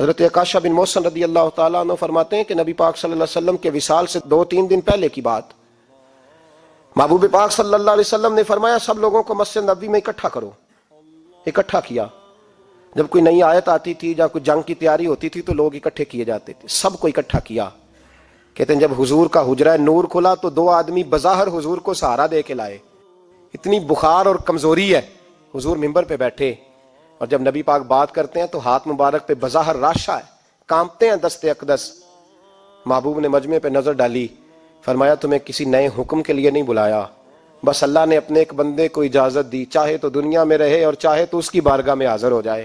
حضرت عکاشہ بن محصن رضی اللہ تعالیٰ عنہ فرماتے ہیں کہ نبی پاک صلی اللہ علیہ وسلم کے وصال سے 2-3 دن پہلے کی بات، محبوب پاک صلی اللہ علیہ وسلم نے فرمایا سب لوگوں کو مسجد نبوی میں اکٹھا کرو۔ اکٹھا کیا۔ جب کوئی نئی آیت آتی تھی یا کوئی جنگ کی تیاری ہوتی تھی تو لوگ اکٹھے کیے جاتے تھے، سب کو اکٹھا کیا۔ کہتے ہیں جب حضور کا حجرہ نور کھلا تو 2 آدمی بظاہر حضور کو سہارا دے کے لائے، اتنی بخار اور کمزوری ہے۔ حضور منبر پہ بیٹھے اور جب نبی پاک بات کرتے ہیں تو ہاتھ مبارک پہ بظاہر راشا ہے، کانپتے ہیں دست اقدس۔ محبوب نے مجمع پہ نظر ڈالی، فرمایا تمہیں کسی نئے حکم کے لیے نہیں بلایا، بس اللہ نے اپنے ایک بندے کو اجازت دی، چاہے تو دنیا میں رہے اور چاہے تو اس کی بارگاہ میں حاضر ہو جائے۔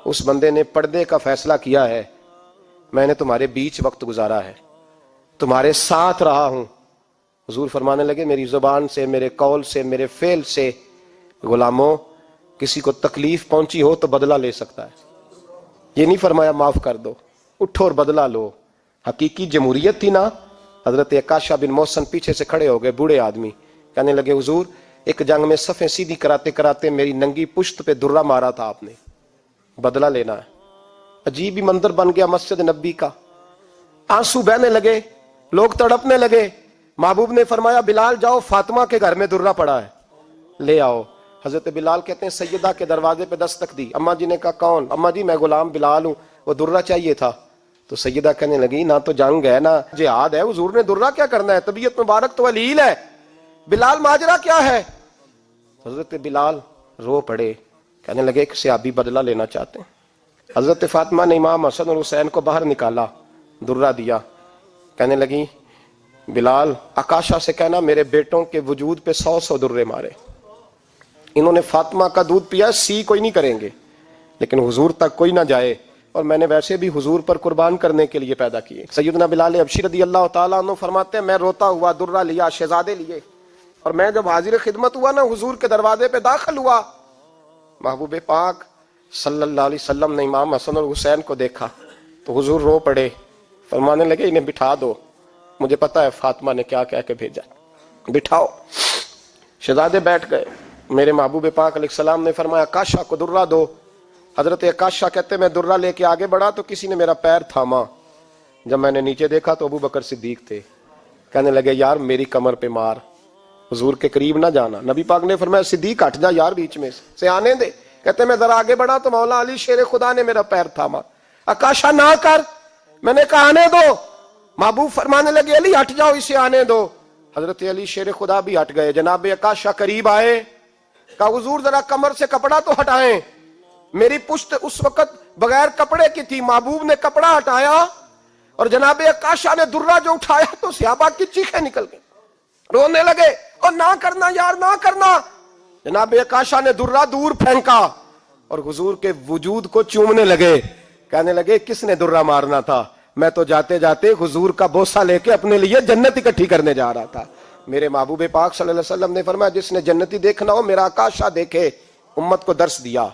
اس بندے نے پردے کا فیصلہ کیا ہے، میں نے تمہارے بیچ وقت گزارا ہے، تمہارے ساتھ رہا ہوں۔ حضور فرمانے لگے میری زبان سے، میرے قول سے، میرے فعل سے غلاموں کسی کو تکلیف پہنچی ہو تو بدلہ لے سکتا ہے، یہ نہیں فرمایا معاف کر دو، اٹھو اور بدلہ لو۔ حقیقی جمہوریت تھی نا۔ حضرت عکاشہ بن محصن پیچھے سے کھڑے ہو گئے، بوڑھے آدمی، کہنے لگے حضور ایک جنگ میں صفیں سیدھی کراتے کراتے میری ننگی پشت پہ درہ مارا تھا آپ نے، بدلہ لینا ہے۔ عجیب ہی منظر بن گیا مسجد نبی کا، آنسو بہنے لگے، لوگ تڑپنے لگے۔ محبوب نے فرمایا بلال جاؤ، فاطمہ کے گھر میں درہ پڑا ہے، لے آؤ۔ حضرت بلال کہتے ہیں سیدہ کے دروازے پہ دستک دی، اماں جی نے کہا کون؟ اماں جی میں غلام بلال ہوں، وہ درہ چاہیے تھا۔ تو سیدہ کہنے لگی نہ تو جنگ ہے نہ جہاد ہے، حضور نے درہ کیا کرنا ہے، طبیعت مبارک تو علیل ہے، بلال ماجرا کیا ہے؟ حضرت بلال رو پڑے، کہنے لگے ایک صحابی بدلہ لینا چاہتے ہیں۔ حضرت فاطمہ نے امام حسن اور حسین کو باہر نکالا، درہ دیا، کہنے لگی بلال عکاشہ سے کہنا میرے بیٹوں کے وجود پہ 100 درے مارے، انہوں نے فاطمہ کا دودھ پیا، سی کوئی نہیں کریں گے لیکن حضور تک کوئی نہ جائے، اور میں نے ویسے بھی حضور پر قربان کرنے کے لیے پیدا کیے۔ سیدنا بلال حبشی رضی اللہ تعالیٰ عنہ فرماتے ہیں میں روتا ہوا درہ لیا، شہزادے لیے، اور میں جب حاضر خدمت ہوا نا حضور کے دروازے پہ داخل ہوا، محبوب پاک صلی اللہ علیہ وسلم نے امام حسن اور حسین کو دیکھا تو حضور رو پڑے، فرمانے لگے انہیں بٹھا دو، مجھے پتا ہے فاطمہ نے کیا کہہ کے بھیجا، بٹھاؤ۔ شہزادے بیٹھ گئے، میرے محبوب پاک علیہ السلام نے فرمایا عکاشہ کو درہ دو۔ حضرت عکاشہ کہتے میں درہ لے کے آگے بڑھا تو کسی نے میرا پیر تھاما، جب میں نے نیچے دیکھا تو ابو بکر صدیق تھے، کہنے لگے یار میری کمر پہ مار، حضور کے قریب نہ جانا۔ نبی پاک نے فرمایا صدیق ہٹ جا یار بیچ میں سے آنے دے۔ کہتے میں ذرا آگے بڑھا تو مولا علی شیر خدا نے میرا پیر تھاما، عکاشہ نہ کر، میں نے کہا آنے دو۔ محبوب فرمانے لگے علی ہٹ جاؤ اسے آنے دو۔ حضرت علی شیر خدا بھی ہٹ گئے، جناب عکاشہ قریب آئے، کہا حضور ذرا کمر سے کپڑا تو ہٹائیں، میری پشت اس وقت بغیر کپڑے کی تھی۔ محبوب نے کپڑا ہٹایا اور جناب عکاشہ نے درہ جو اٹھایا تو صحابہ کی چیخیں نکل گئی، رونے لگے اور نہ کرنا یار نہ کرنا۔ جناب عکاشہ نے درہ دور پھینکا اور حضور کے وجود کو چومنے لگے، کہنے لگے کس نے درہ مارنا تھا، میں تو جاتے جاتے حضور کا بوسہ لے کے اپنے لیے جنت اکٹھی کرنے جا رہا تھا۔ میرے محبوب پاک صلی اللہ علیہ وسلم نے فرمایا جس نے جنتی دیکھنا ہو میرا عکاشہ دیکھے۔ امت کو درس دیا،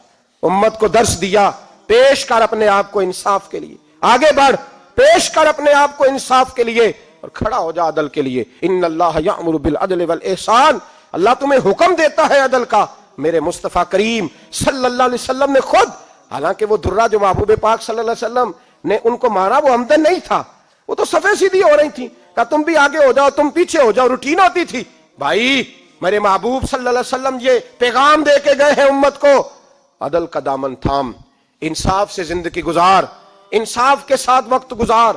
امت کو درس دیا، پیش کر اپنے آپ کو انصاف کے لیے، آگے بڑھ، پیش کر اپنے آپ کو انصاف کے لیے اور کھڑا ہو جا عدل کے لیے۔ ان اللہ یأمر بالعدل والاحسان، اللہ تمہیں حکم دیتا ہے عدل کا۔ میرے مصطفیٰ کریم صلی اللہ علیہ وسلم نے خود، حالانکہ وہ درہ جو محبوب پاک صلی اللہ علیہ وسلم نے ان کو مارا وہ عمدن نہیں تھا، وہ تو صفیں سیدھی ہو رہی تھی، کہا تم بھی آگے ہو جاؤ تم پیچھے ہو جاؤ، روٹین ہوتی تھی۔ بھائی میرے محبوب صلی اللہ علیہ وسلم یہ پیغام دے کے گئے ہیں امت کو، عدل کا دامن تھام، انصاف سے زندگی گزار، انصاف کے ساتھ وقت گزار۔